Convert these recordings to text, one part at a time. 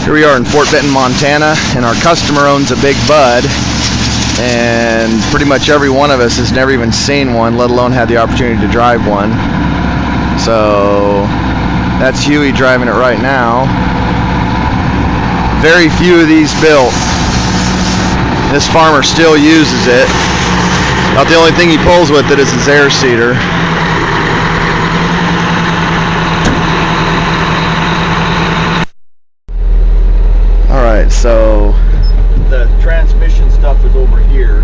Here we are in Fort Benton, Montana, and our customer owns a big Bud, and pretty much every one of us has never even seen one, let alone had the opportunity to drive one. So that's Huey driving it right now. Very few of these built. This farmer still uses it. About the only thing he pulls with it is his air seeder. Alright, so the transmission stuff is over here.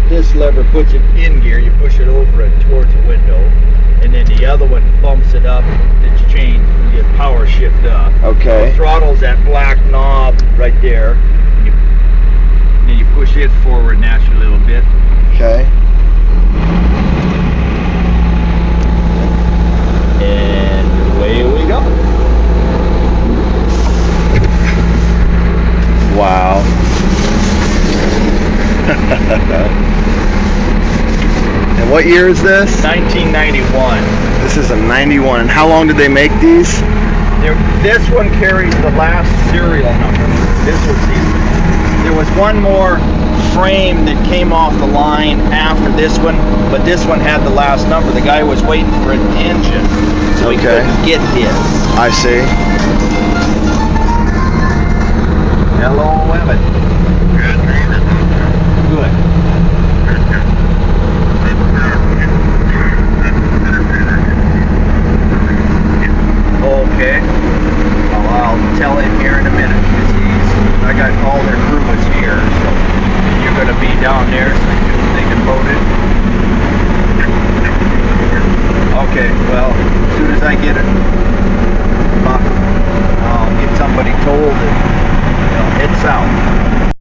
This lever puts it in gear, you push it over it towards the window, and then the other one bumps it up, it's changed, you get power shift up. okay. The throttle's that black knob right there, and then you push it forward naturally a little bit. Okay. And away we go. Wow. And what year is this? 1991. This is a 91. And how long did they make these? This one carries the last serial number. There was one more frame that came off the line after this one, but this one had the last number. The guy was waiting for an engine, so he couldn't get his. I see. Hello, Emmett. Good. Okay. Well, I'll tell him here in a minute. I got all their crew is here, so you're going to be down there so they can load it. Okay. Well, as soon as I get it